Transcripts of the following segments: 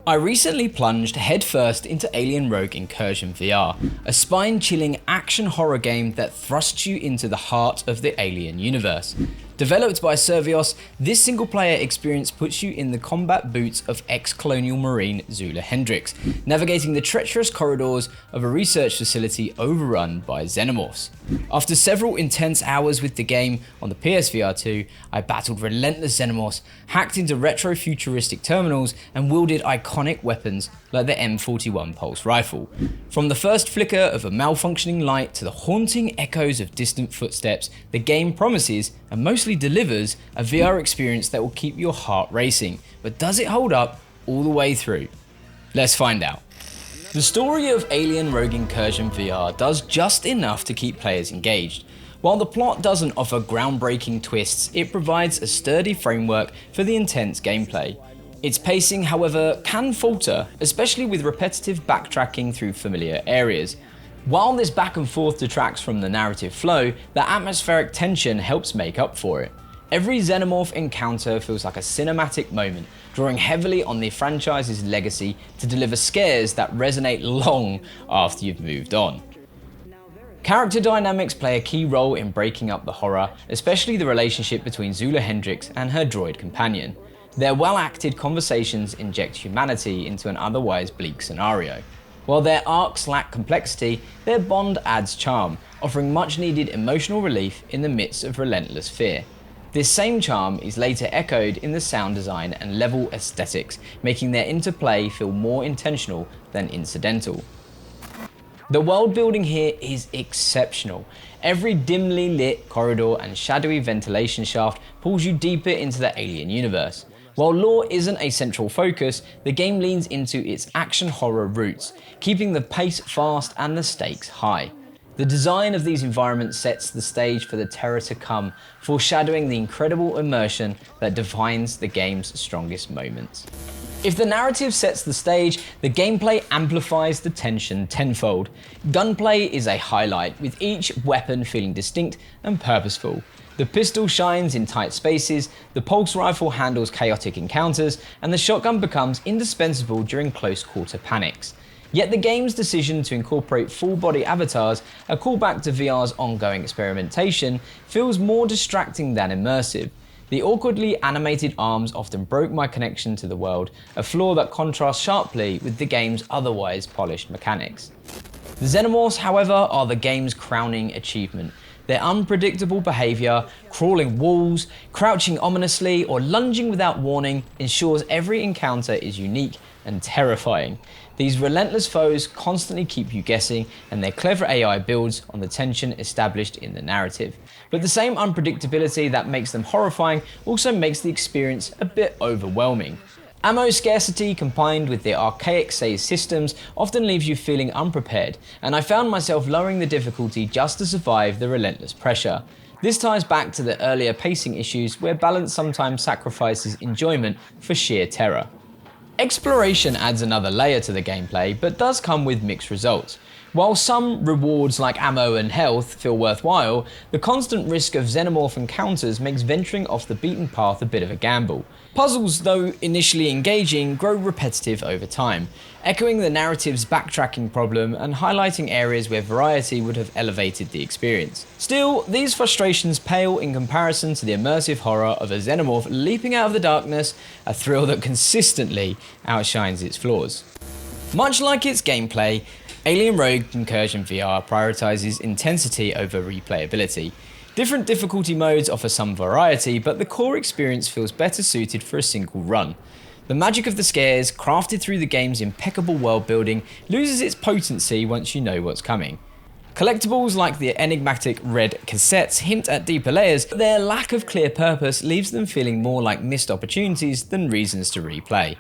I recently plunged headfirst into Alien Rogue Incursion VR, a spine-chilling action horror game that thrusts you into the heart of the Alien universe. Developed by Survios, this single-player experience puts you in the combat boots of ex-colonial marine Zula Hendrix, navigating the treacherous corridors of a research facility overrun by xenomorphs. After several intense hours with the game on the PSVR 2, I battled relentless xenomorphs, hacked into retro-futuristic terminals, and wielded iconic weapons like the M41 pulse rifle. From the first flicker of a malfunctioning light to the haunting echoes of distant footsteps, the game promises, and mostly delivers, a VR experience that will keep your heart racing. But does it hold up all the way through? Let's find out. The story of Alien Rogue Incursion VR does just enough to keep players engaged. While the plot doesn't offer groundbreaking twists, it provides a sturdy framework for the intense gameplay. Its pacing, however, can falter, especially with repetitive backtracking through familiar areas. While this back and forth detracts from the narrative flow, the atmospheric tension helps make up for it. Every xenomorph encounter feels like a cinematic moment, drawing heavily on the franchise's legacy to deliver scares that resonate long after you've moved on. Character dynamics play a key role in breaking up the horror, especially the relationship between Zula Hendrix and her droid companion. Their well-acted conversations inject humanity into an otherwise bleak scenario. While their arcs lack complexity, their bond adds charm, offering much-needed emotional relief in the midst of relentless fear. This same charm is later echoed in the sound design and level aesthetics, making their interplay feel more intentional than incidental. The world building here is exceptional. Every dimly lit corridor and shadowy ventilation shaft pulls you deeper into the Alien universe. While lore isn't a central focus, the game leans into its action horror roots, keeping the pace fast and the stakes high. The design of these environments sets the stage for the terror to come, foreshadowing the incredible immersion that defines the game's strongest moments. If the narrative sets the stage, the gameplay amplifies the tension tenfold. Gunplay is a highlight, with each weapon feeling distinct and purposeful. The pistol shines in tight spaces, the pulse rifle handles chaotic encounters, and the shotgun becomes indispensable during close-quarter panics. Yet the game's decision to incorporate full-body avatars, a callback to VR's ongoing experimentation, feels more distracting than immersive. The awkwardly animated arms often broke my connection to the world, a flaw that contrasts sharply with the game's otherwise polished mechanics. The xenomorphs, however, are the game's crowning achievement. Their unpredictable behaviour, crawling walls, crouching ominously, or lunging without warning ensures every encounter is unique and terrifying. These relentless foes constantly keep you guessing, and their clever AI builds on the tension established in the narrative. But the same unpredictability that makes them horrifying also makes the experience a bit overwhelming. Ammo scarcity combined with the archaic save systems often leaves you feeling unprepared, and I found myself lowering the difficulty just to survive the relentless pressure. This ties back to the earlier pacing issues where balance sometimes sacrifices enjoyment for sheer terror. Exploration adds another layer to the gameplay, but does come with mixed results. While some rewards like ammo and health feel worthwhile, the constant risk of xenomorph encounters makes venturing off the beaten path a bit of a gamble. Puzzles, though initially engaging, grow repetitive over time, echoing the narrative's backtracking problem and highlighting areas where variety would have elevated the experience. Still, these frustrations pale in comparison to the immersive horror of a xenomorph leaping out of the darkness, a thrill that consistently outshines its flaws. Much like its gameplay, Alien Rogue Incursion VR prioritizes intensity over replayability. Different difficulty modes offer some variety, but the core experience feels better suited for a single run. The magic of the scares, crafted through the game's impeccable world building, loses its potency once you know what's coming. Collectibles like the enigmatic red cassettes hint at deeper layers, but their lack of clear purpose leaves them feeling more like missed opportunities than reasons to replay.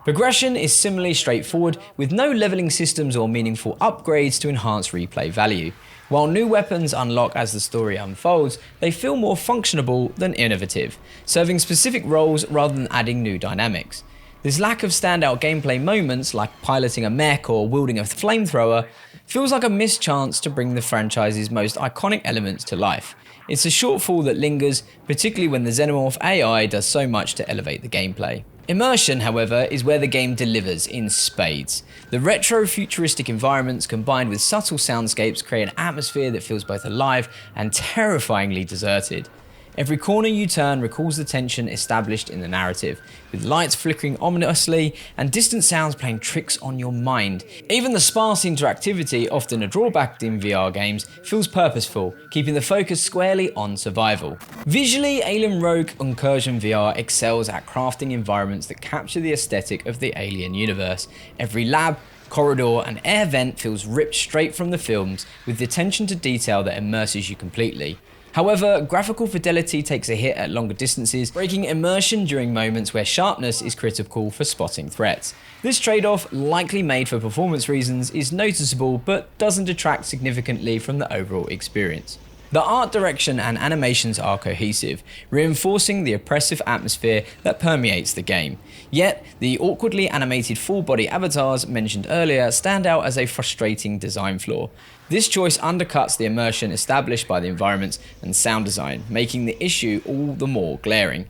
Progression is similarly straightforward, with no leveling systems or meaningful upgrades to enhance replay value. While new weapons unlock as the story unfolds, they feel more functionable than innovative, serving specific roles rather than adding new dynamics. This lack of standout gameplay moments, like piloting a mech or wielding a flamethrower, feels like a missed chance to bring the franchise's most iconic elements to life. It's a shortfall that lingers, particularly when the Xenomorph AI does so much to elevate the gameplay. Immersion, however, is where the game delivers in spades. The retro-futuristic environments combined with subtle soundscapes create an atmosphere that feels both alive and terrifyingly deserted. Every corner you turn recalls the tension established in the narrative, with lights flickering ominously and distant sounds playing tricks on your mind. Even the sparse interactivity, often a drawback in VR games, feels purposeful, keeping the focus squarely on survival. Visually, Alien Rogue Incursion VR excels at crafting environments that capture the aesthetic of the Alien universe. Every lab, corridor and air vent feels ripped straight from the films, with the attention to detail that immerses you completely. However, graphical fidelity takes a hit at longer distances, breaking immersion during moments where sharpness is critical for spotting threats. This trade-off, likely made for performance reasons, is noticeable but doesn't detract significantly from the overall experience. The art direction and animations are cohesive, reinforcing the oppressive atmosphere that permeates the game. Yet, the awkwardly animated full-body avatars mentioned earlier stand out as a frustrating design flaw. This choice undercuts the immersion established by the environments and sound design, making the issue all the more glaring.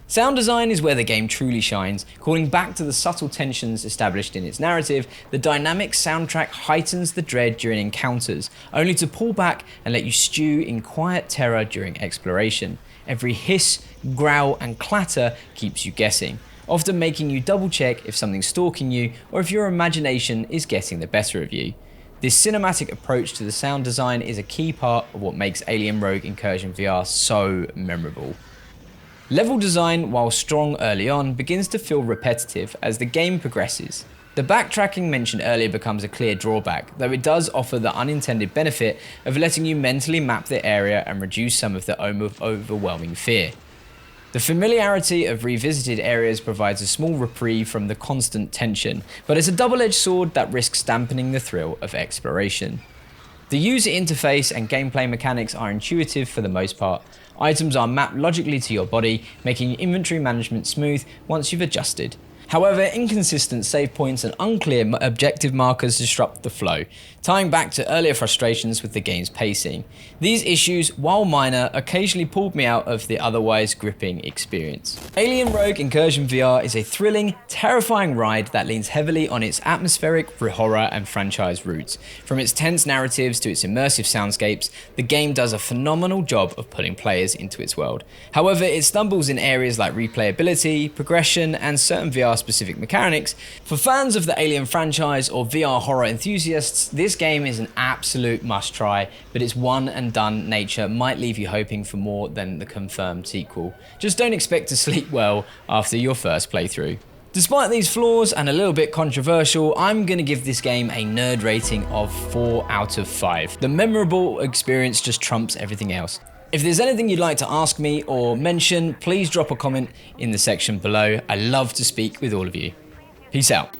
Sound design is where the game truly shines. Calling back to the subtle tensions established in its narrative, the dynamic soundtrack heightens the dread during encounters, only to pull back and let you stew in quiet terror during exploration. Every hiss, growl and clatter keeps you guessing, often making you double check if something's stalking you or if your imagination is getting the better of you. This cinematic approach to the sound design is a key part of what makes Alien Rogue Incursion VR so memorable. Level design, while strong early on, begins to feel repetitive as the game progresses. The backtracking mentioned earlier becomes a clear drawback, though it does offer the unintended benefit of letting you mentally map the area and reduce some of the overwhelming fear. The familiarity of revisited areas provides a small reprieve from the constant tension, but it's a double-edged sword that risks dampening the thrill of exploration. The user interface and gameplay mechanics are intuitive for the most part. Items are mapped logically to your body, making inventory management smooth once you've adjusted. However, inconsistent save points and unclear objective markers disrupt the flow, tying back to earlier frustrations with the game's pacing. These issues, while minor, occasionally pulled me out of the otherwise gripping experience. Alien Rogue Incursion VR is a thrilling, terrifying ride that leans heavily on its atmospheric horror and franchise roots. From its tense narratives to its immersive soundscapes, the game does a phenomenal job of pulling players into its world. However, it stumbles in areas like replayability, progression, and certain VR-specific mechanics. For fans of the Alien franchise or VR horror enthusiasts, this game is an absolute must-try, but its one-and-done nature might leave you hoping for more than the confirmed sequel. Just don't expect to sleep well after your first playthrough. Despite these flaws and a little bit controversial, I'm going to give this game a nerd rating of 4 out of 5. The memorable experience just trumps everything else. If there's anything you'd like to ask me or mention, please drop a comment in the section below. I love to speak with all of you. Peace out.